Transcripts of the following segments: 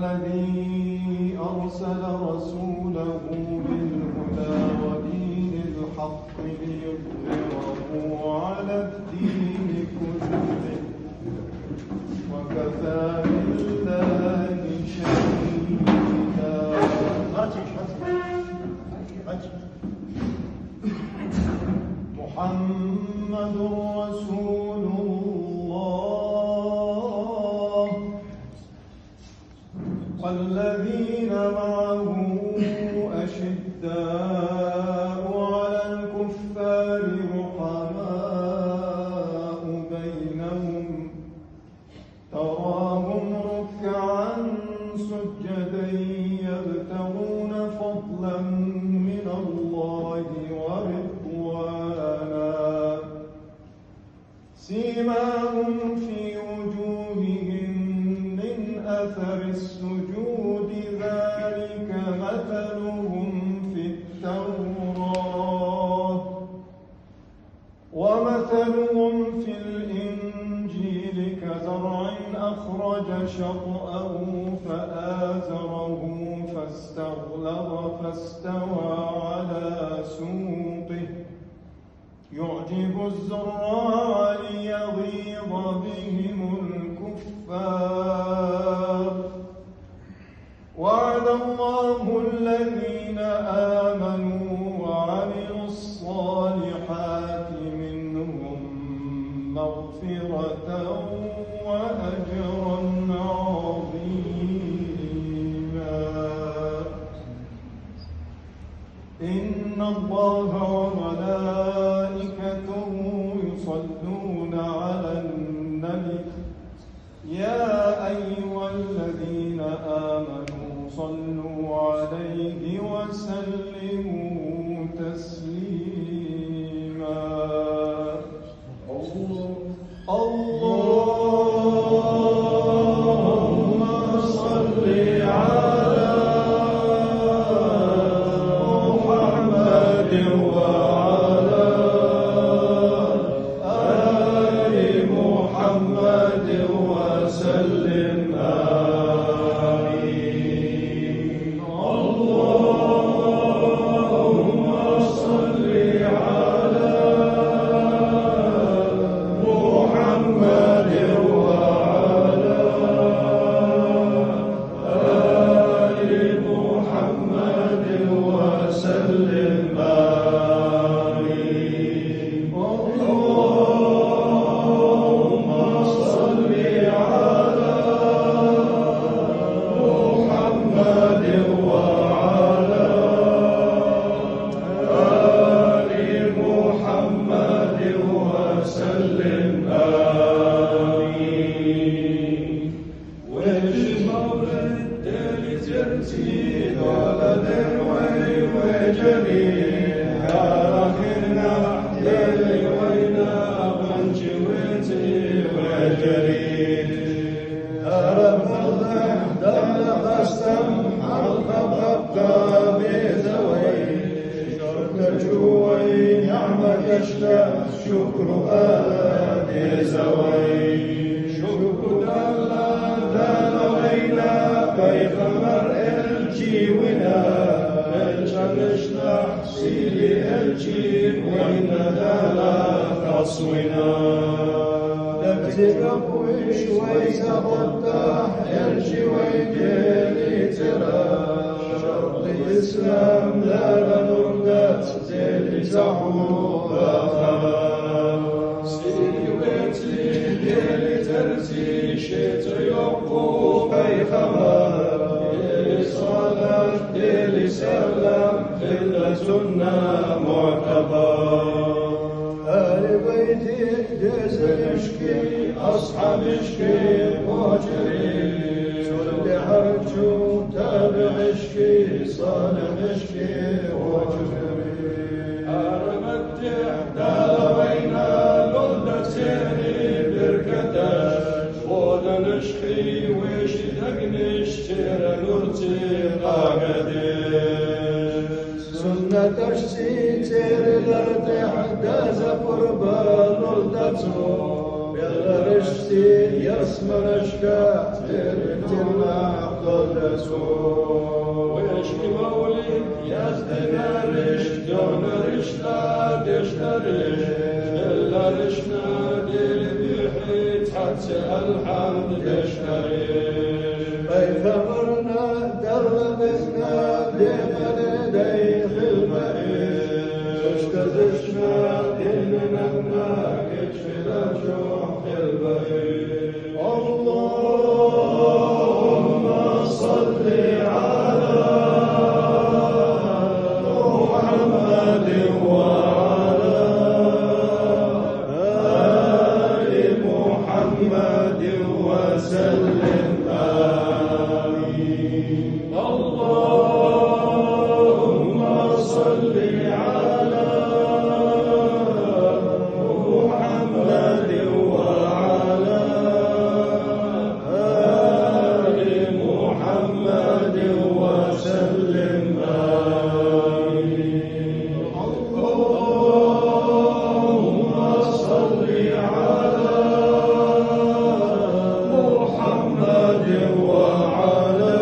الذي أرسل رسوله بالهدى ودين الحق ليظهره على الدين كله وكفى بالله شهيدا. محمد رسول الله والذين معه أشداء على الكفار رحماء بينهم تراهم ركعا سجدا يبتغون فضلا من الله ورضوانا سيماهم في وجوههم من أثر السجود ذلك مثلهم في التوراة ومثلهم في الإنجيل كزرع أخرج شطأه فآزره فاستغلظ فاستوى على سوقه يعجب الزراع ليغيظ بهم الكفار. وعد الله الذين آمنوا وعملوا الصالحات منهم مغفرة وأجرا عظيما. إن الله وملائكته يصلون على النبي يا أيها الذين آمنوا صلوا عليه وسلموا تسليما. اللهم صل على محمد وعلى آل محمد وسلم آمين. اللهم صل على محمد وعلى آل محمد وسلم آمين. اللهم صل على محمد وعلى آل محمد وسلم آمين. والمولد لترتيب ولد وجميل آخرنا يلي وينا غنجوتي وجريد أرب الله دل قسم حلقة بقى بزوي شرك جوي نعمة يشتاق شكر آدي زوي شكر دلا دل وينا بيخمر الجيونا الجنشنا سيلي الجين وين دلا خصونا نبتقى وشوي سقطح الجوي ديلي ترى شرط الإسلام لا نردت ديلي تعود أخرى سيلي ويتلي ديلي ترزي شيت يوقو بيخمر ديلي صلاة ديلي سلام خلتنا معتبر آل بيتي ديز اشكي أصحاب اشكي مجري سل حرجو تابع اشكي صالح اشكي وجري أرمتح دالوينا لولد سيري بركتاش ودا نشخي ويش دقنش تيرا نورتي قاقدش سنة تشتي تيري لرتح داز قربان لولدتو رشتي يسمرشكا ترتنا قدسو ويشكي مولي يزدنا رشت دون رشتا دشنا رشت إلا رشنا دل بحيت حتى الحمد دشنا رشت أي ثمرنا دربتنا بمن ديخ المريض اشتزشنا إننا كشف الجوع البعيد اللهم صل على محمد وعلى آل محمد وسلم آمين اللهم صل على محمد وعلى آل محمد وسلم آمين اللهم صل على محمد وعلى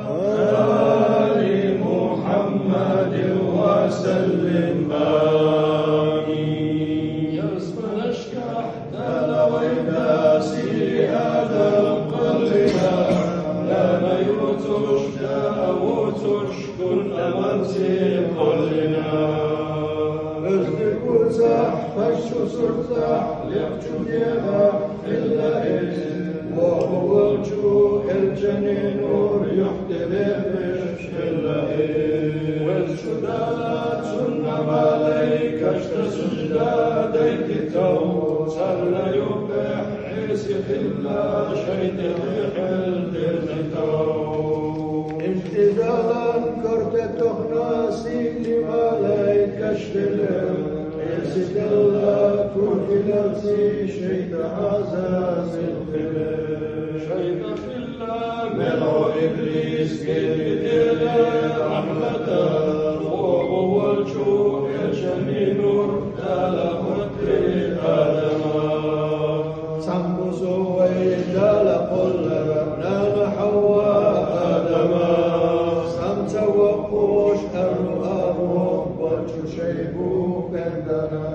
آل محمد وسلم آمين يسمى نشكح تلوينا سيئة قلبنا لا يوتش داوتش كن أمرتي قلنا ازدك وزح فشو سرتح ليقشو ديها إلا إذن وهو الجو الجنين نور يحكي بيش إلا إذن والشدالات سنة عليك اشتسجدا ديك تو سرنا يبح عيسي إلا شيد الرحل ديك امتدالا كرت تخناسي لما عليك اشتلم عيسي الله كل نفسي شيد عزاز الخلال شيد الله ملو إبليس كده رحمته وهو الجوع الجميل دالا مدري آدم سمسو ويدالا قل نال حواء آدم سمت وقوش الرؤاب وجه شيبو بندنا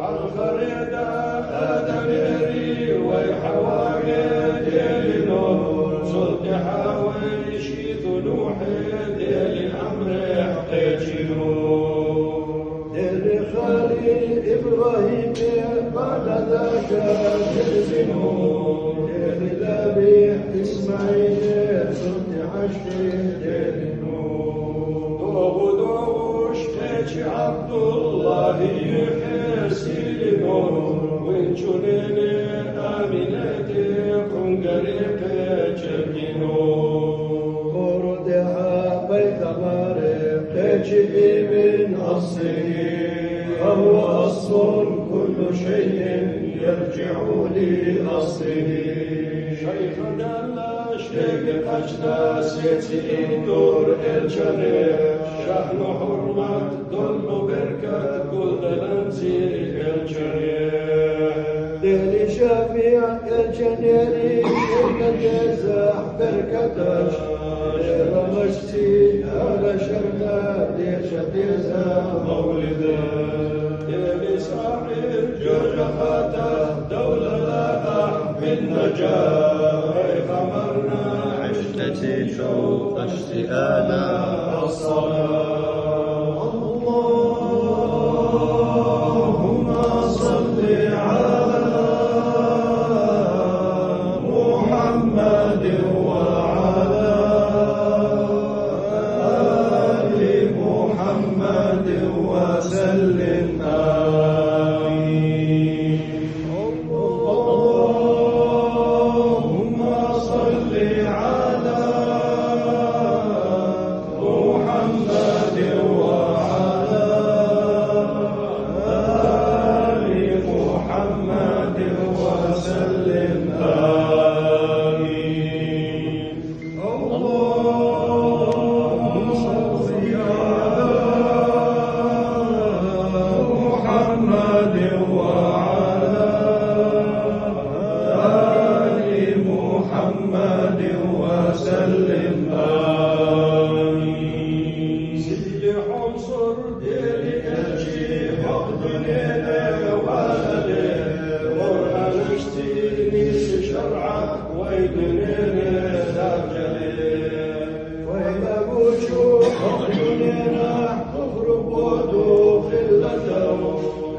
الخريدة آدم يري ويحواء ديل نور صلت حاوي شيط نوحي ديل أمر احتاجينو ديل خليل إبراهيم بعد ذاك جزنو ديل لبيح إسماعيل صلت عشر ديل نور دوش تاجي عبد الله يحسي نور وانشونيني آمنتي كنغريك جبينو قردها بيت مارك تجي من أصله فهو أصل كل شيء يرجع لأصله شيخنا لا شيخ أجناس يتئدور الجنة شحن حرمة ضل بركة كل ننزل الجنة دل شفيع الجنة كل تزاح بركتش رمشتي على شرنا ليش تزاح مولده دل ساحر جرخته دولة لا من نجاة خمرنا عشتي شوق اشتئانا الصلاة اللهم صل على محمد وعلى آل محمد وسلم آمين اللهم صل على محمد شرعك ويدنين سجلين وإذا بوشوك دنينا تخرب ودخلته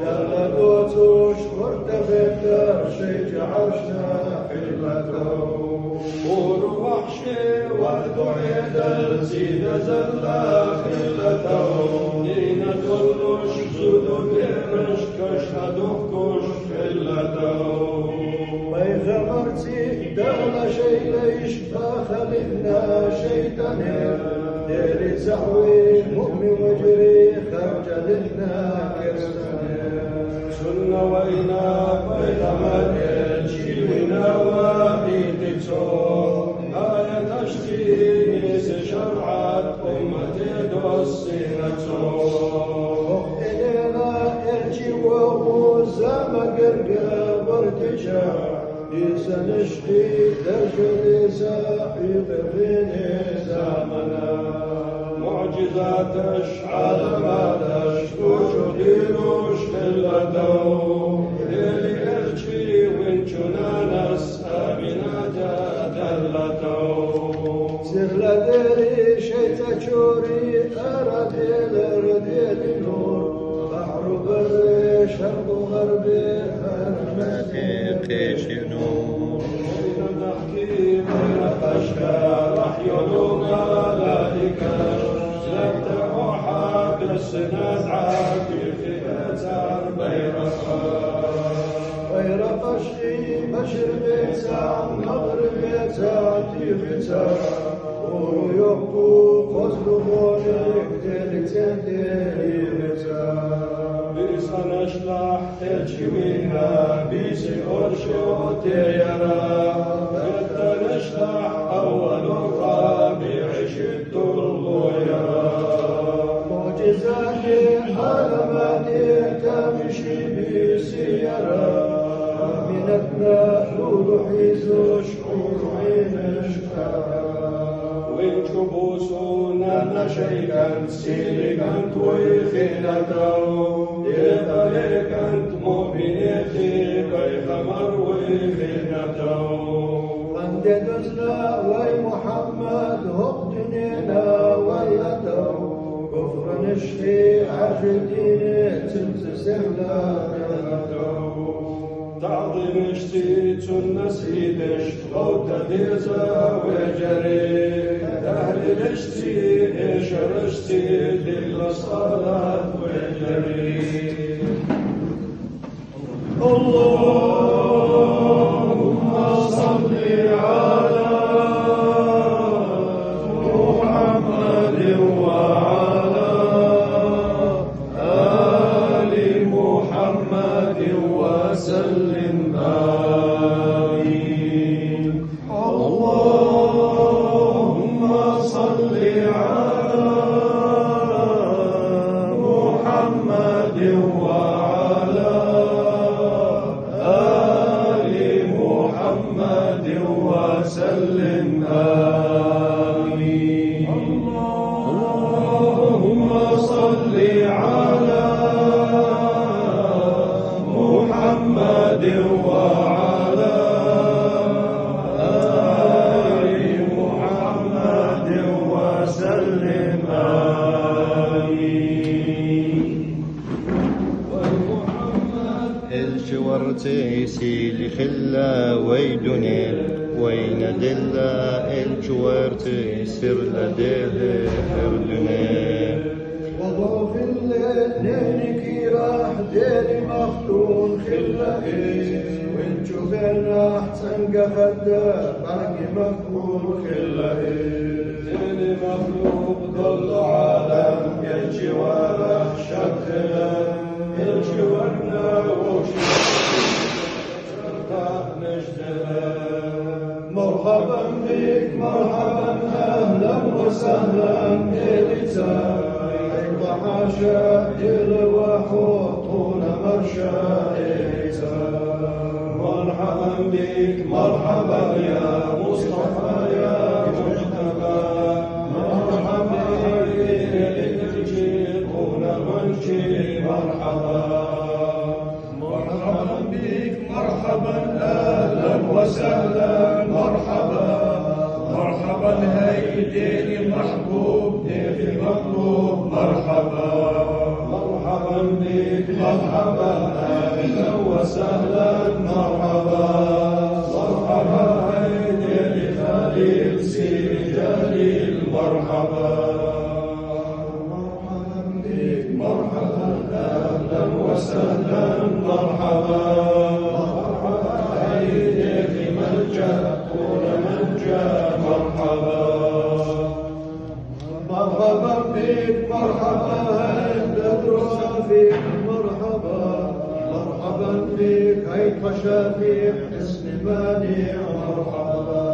لا لبوتوش مرتفع شيء عرشنا حلته وروحشي والدعي درسي نزل خلته دينا كلش زودو دينش كشهدوكش خلته ويغمرتي دغنا شيء ليش فخلقنا شيطانين ديري زعوي مؤمن وجري خرج لنا كرسانين سنة وإنا بيتمدين شيونا وإيدتو آية تشتينيس شرعت أمتي دوسينتو وقتنا إرجي وغوزا مقرقا برتجا ليسا نشتي درجل ساحب فيني زمنا معجزاتش علاماتش وجودينوش خلتو ليلي ارجي وانشونا ناس اميناتا دلتو سغلدري شيتا شوري اردي نور بحر بري شرق غربي هرمتي قيشنور نحكي بين أشكال أحياننا ملائكة نفتح حق السناد عاكي في أثار بيرق الشي بشر بيتع مغرب بيتع تيفتع ويبقوا قصد مونك تلتين تيفتع بيسا نشلح تلشوينا بيسي أرشو تيرا حتى نشلح أول الرابع شد الغيرا معجزات علامات تمشي بسيارة منتنا روح يزو شعور عينش وينشبوسونا نشيكا سيليكا ويخينتو يباليكا مؤمنيتي كيخمر ويخينتو عند دزنا وي محمد هقدنينا ولدو كفر نشفي عجدين تنتسهلا تعظيم اشتيت النسيدش غوتا ديزا وجري تهلل اشتي اشر اشتي للصلاة وجري اللهم صل على محمد وعلى آل محمد وسلم آمين اللهم صل على محمد وعلى آل محمد وسلم آمين اللهم صل على محمد وعلى آل محمد وسلم آمين الجورتي سيلي خلا ويدنيل وين دلا الجورتي سر لديه هردنيل وضوف الليل راح ديري مفتون خلقي ونشوفين راح تنقفد باقي مفهوم خلقي ديري مخلوق ضل عالم يجي ورح شكله يجي ورنا مرحبا بك مرحبا اهلا وسهلا اليتا وحاشا الروح طول مرشا اليتا مرحبا بك مرحبا يا مصطفى يا مجتبى مرحبا بك تجي طول منشي مرحبا مرحبا بك مرحبا اهلا وسهلا وسهلا مرحبا مرحبا هيديني محبوب ديني مطلوب مرحبا مرحبا بك مرحبا أهلا وسهلا مرحبا مرحبا هيديني خليل سيدي جليل مرحبا مرحبا بك مرحبا أهلا وسهلا مرحبا مرحبا هيديني ملجأ كون ملجأ مرحبا مرحبا بك مرحبا فيك مرحبا مرحبا بك عيد مشافيك حسن مانع مرحبا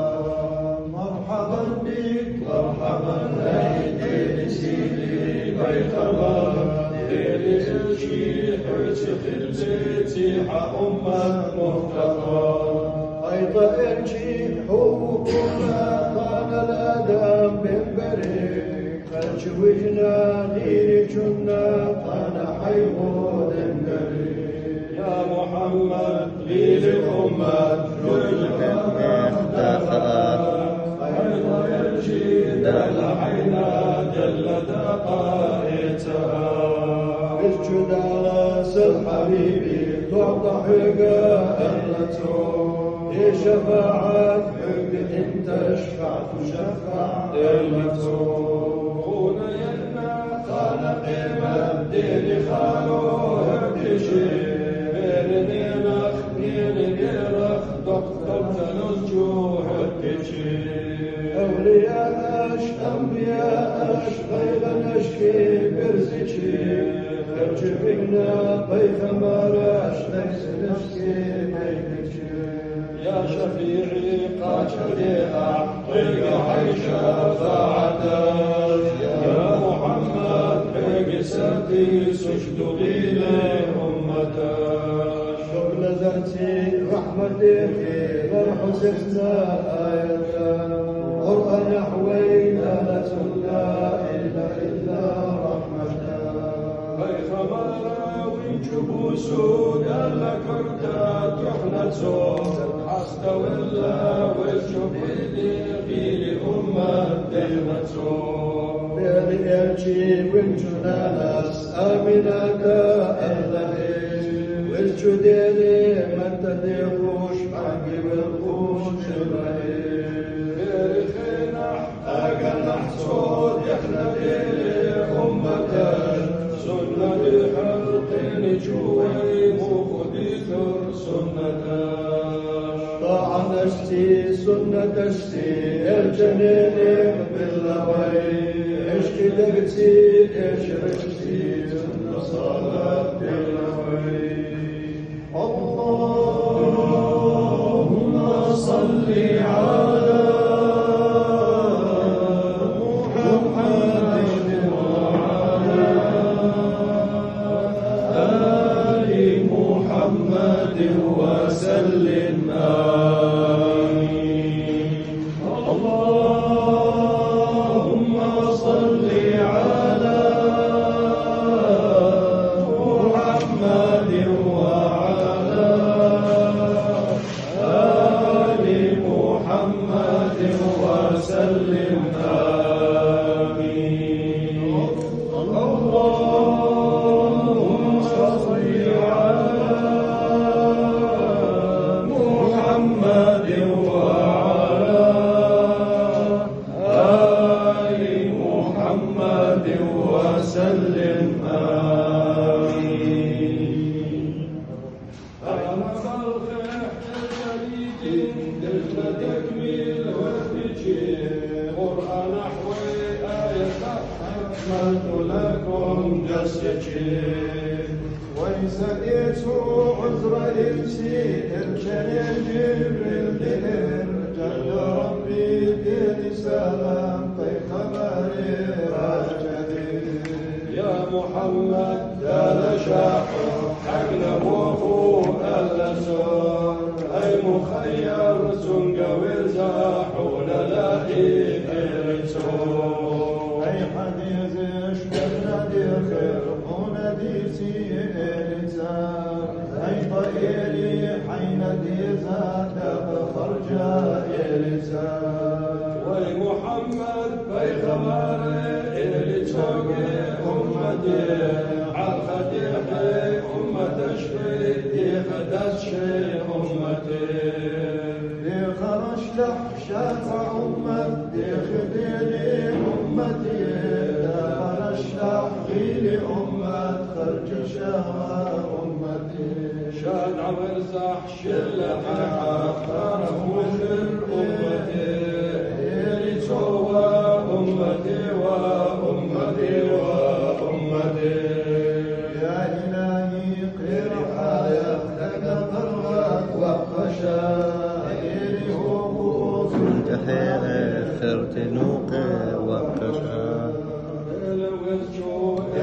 مرحبا بك مرحبا هيدي سيدي بيتما ديري الشي حرسك البيتي أمة مرتقى أيضا انشي حقوقنا طال الأدم من بريك فالشوجنا غيري جنا طال حيوان قريب يا محمد غير الأمة جرجك دافئة أيضا يرجي دل حينا دل دقائتها بالجداس الحبيبي تعطى حقا أهلته لشفاعة حق انت اشفع تشفع دلته هنا يلنا خالق مبدي لخالو هكشي بيرني نخ بيرني بيرخ دكتور تنسجو هكشي أولياء أش أنبياء أش غير نشكي برزكي ارجبنا بيخمارش ليس نشكي بيكشي يا شفيعي قاتل أحقق عيشة فعدل يا محمد حق سرتي سجد لي أمتك شغل زرتي رحمتي في فرح سفتنا آية قرآن نحوي لا إله إلا رحمتك بيخمارا وينجبوسو قال كرتا تحنسو حسد ولا والشبيدي غير أمة ديمتو بيري أرجي وانجنانس آمنك أهلهي والجديني من تديخوش حقي بالخوش شبهي بيري خينح أقل حسود يحنا بيري أمتك سنة بحلقين جوي مفديثر سنة طاعة نشتي سنة تشتي الجنين باللوي عشق دقتي ايش رشتي سنة صلاة باللوي اللهم صل على وسلم آمين اللهم صل على محمد وعلى آل محمد وسلم آمين اللهم صل على محمد وعلى آل محمد وسلم آمين أنا خلق الجليد دلت تكميل وارتجي قرآن نحوي آية أكملت لكم جسجي ويسألته عذر إبسي الجليل جبريل دهر جل ربي دين سلام طيب خبري راجدي يا محمد دال شاحو حقنا بوفو اللسان أي مخير سنقوي زاحو للاهي كيرتو أي حديث اشتبنا دي خير ونبيتي إنسان أي طيري حين دي زاد بخر محمد بيغمار اللي توقي أمتي عالخديحي أمة تشفي دي خدت شي أمتي دي خرج لحشات أمت دي خديني أمتي دي خرج لحخيلي أمت خرج شهوة أمتي شاد عمرزح شلة خرف وخر أمتي أمتي وأمتي وأمتي يا إلهي قير حياتك ضرت وقشائري وقوف تحير تنوق وقشا الوزجو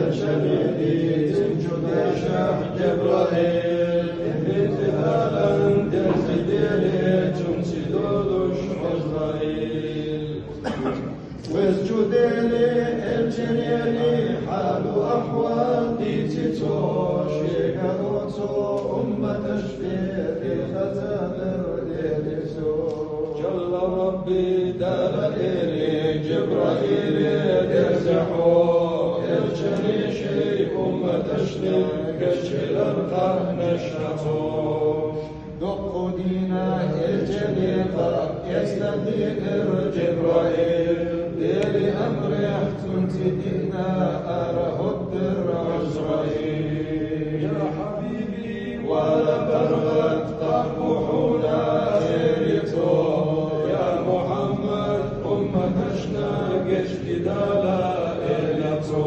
الشديد جديشة جبرائيل انتهالا تزديني تمسدولش عزرائيل واسجديني الجنيني حال أحوالي تتوش يكروتو أمة تشفير ختامر ديرسو جل ربي دلائري جبرائيل يرزحو الجنيشي أمة تشفير كشل القرن الشطو دق دينا الجنيطة يستدير جبرائيل ديري أمريح تنتدينا أره الدر عزرائيل يا حبيبي ولا برغت قبحونا خيرتو يا محمد أمتشنا قشكدالا إلتو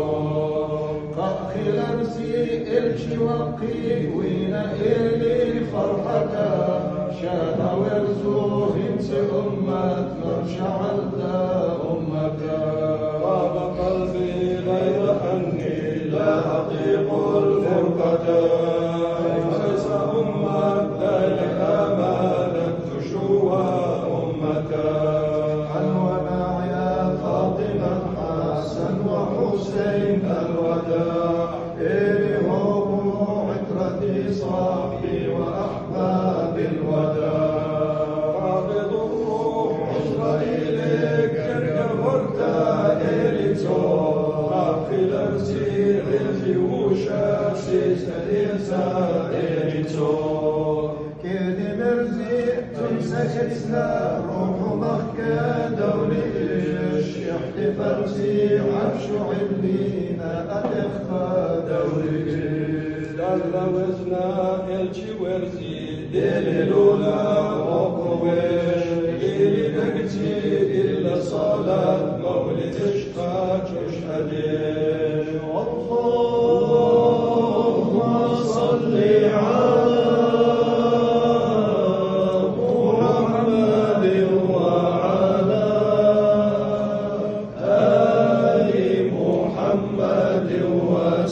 قاخي لرسي إلشي وقي وينا إلي فرحتا شانا ورزوه انت أمت نرجع أمك طاب قلبي غير أني لا أطيق الفرقة ليس أمك ذلك ما لم تشوى أمك الوداع فاطمة حسن وحسين الوداع إليهم عترتي صاحبي وأحباب الوداع قابض الروح عزرائيل كركبرتا إليتو قافل سير الجيوشا سيسا إليتو كيدي مرزي تمسكتنا روح مكة دولي إيش احتفلتي عرش علينا أتخفى دولي إيش دل وزنا إلشي ورزي ديلي لولا وقويش إلي دقتي إلا صلاة مولد اشتاج اشهديش اللهم صل على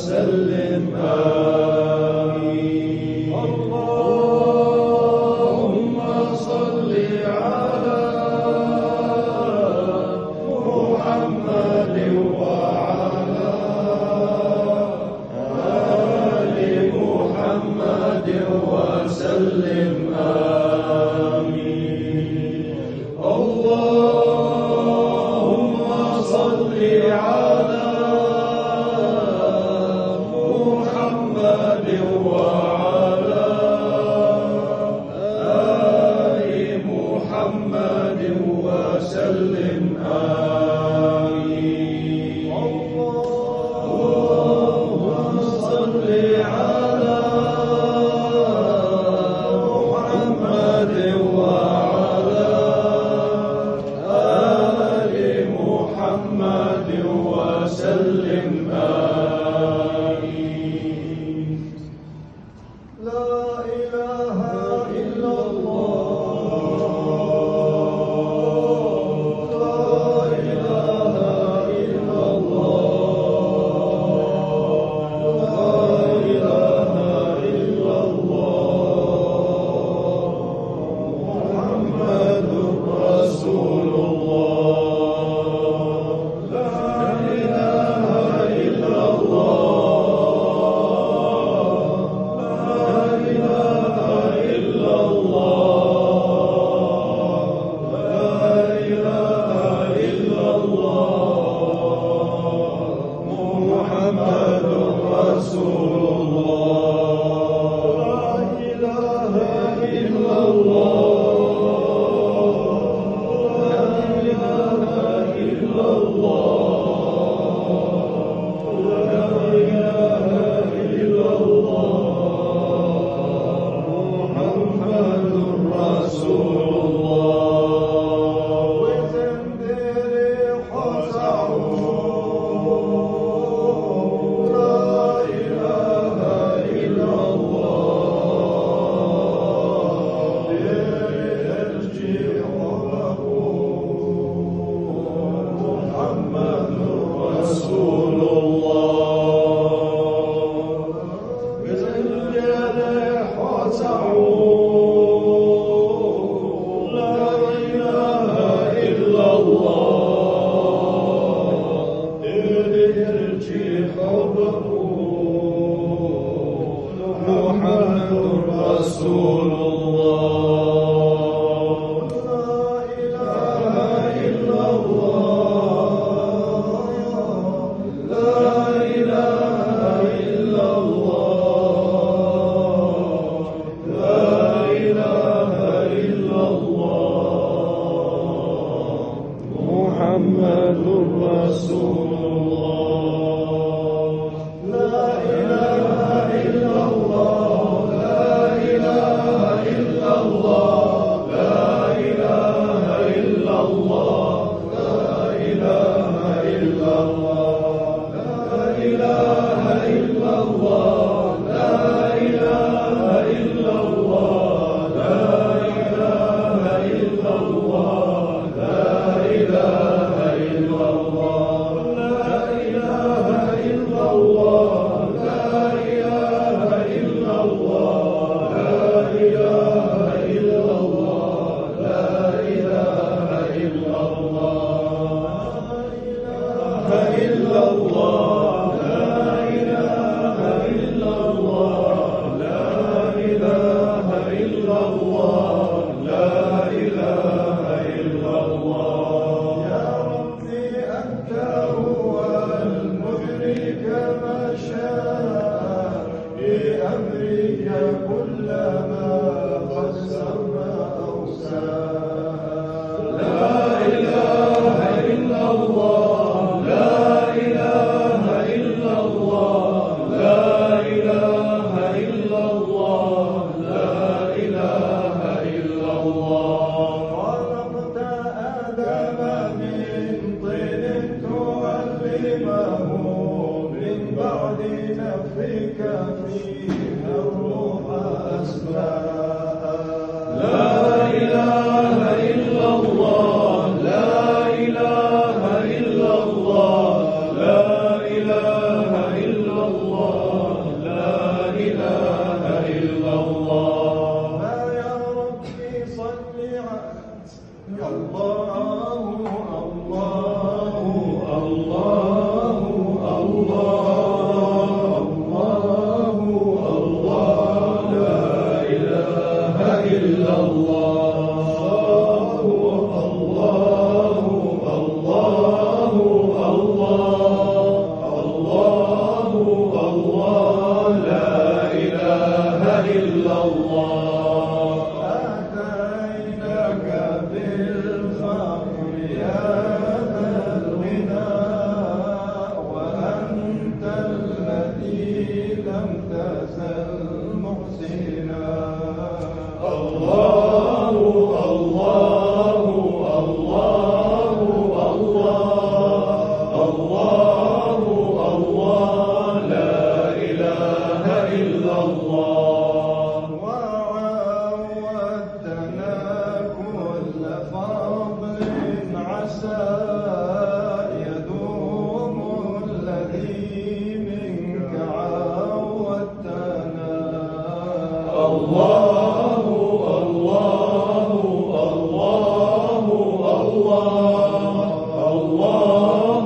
وسلم آمين اللهم صل على محمد وعلى آل محمد وسلم آمين اللهم صل على وعلى آل محمد وسلم آمين اللهم صل على محمد وعلى آل محمد وسلم آمين لا إله إلا الله لا إله إلا الله لا إله إلا الله محمد رسول الله لا إله رسول الله. لا إله إلا الله، لا إله إلا الله، لا إله إلا الله، لا إله إلا الله، لا إله إلا الله، لا إله إلا الله، لا إله إلا الله، لا إله إلا الله، لا إله إلا الله، لا إله إلا الله، لا إله إلا الله، لا إله إلا الله، لا إله إلا الله، لا إله إلا الله، لا إله إلا الله. يا ربي أنت هو المدري كما شاء بأمرك كل ما قد سمى أو ساء. لا إله إلا الله، لا إله إلا الله، لا إله إلا الله، لا إله إلا الله. خلقت آدم من طين تعلمه من بعد نفخك فيه الروح أسماء. لا إله إلا الله، لا إله إلا الله، لا إله إلا الله، لا إله إلا الله. ما يا ربي صل على الله الله الله الله الله، لا إله إلا الله الله الله الله الله، لا إله إلا الله. آتيناك بالفقر يا ذا الغنى، وأنت الذي لم تزل محسنا. الله الله الله الله الله، لا إله إلا الله. وعودتنا كل فضل عسى يدوم الذي منك عودتنا. الله الله الله الله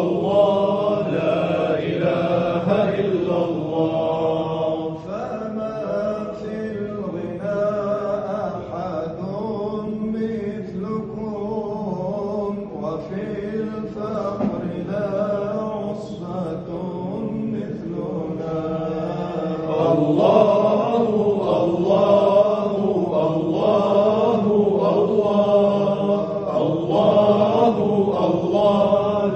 الله، لا إله إلا الله. فما في الغنى أحد مثلكم، وفي الفقر لا عصبة مثلنا. الله الله الله الله الله،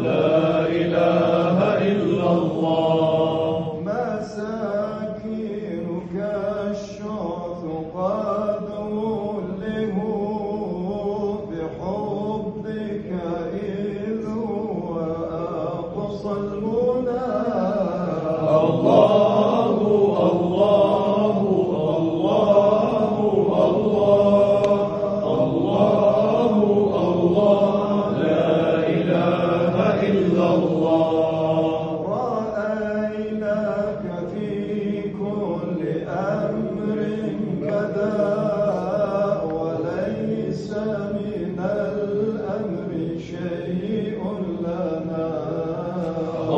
لا إله إلا الله. مساكينك الشعث قد ولهوا بحبك إذ هو أقصى المنى. الله الله الله الله الله، لا إله إلا الله. رأيناك في كل أمر بدا، وليس من الأمر شيء لنا.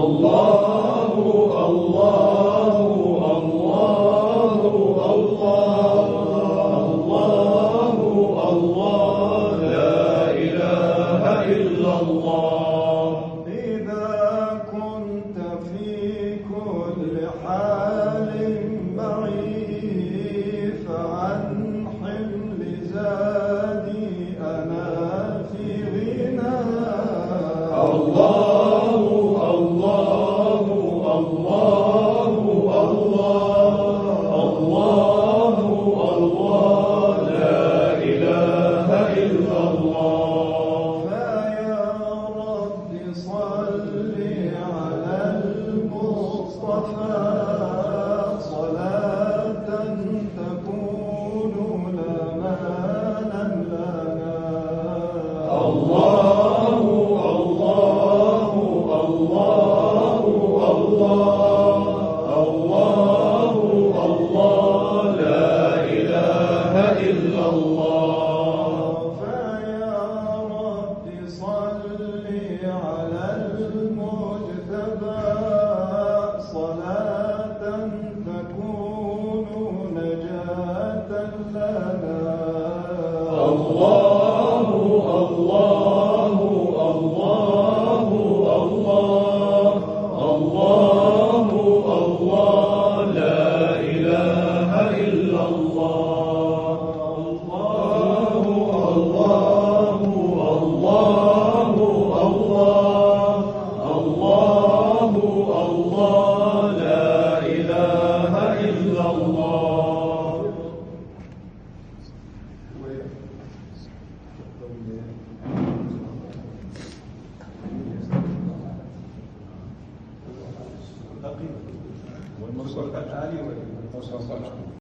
الله الله الله الله الله، لا إله إلا الله. إذا كنت في كل حال معي، فعن حمل زادي أنا في غنى. الله والمصطلح العالي والمصطلح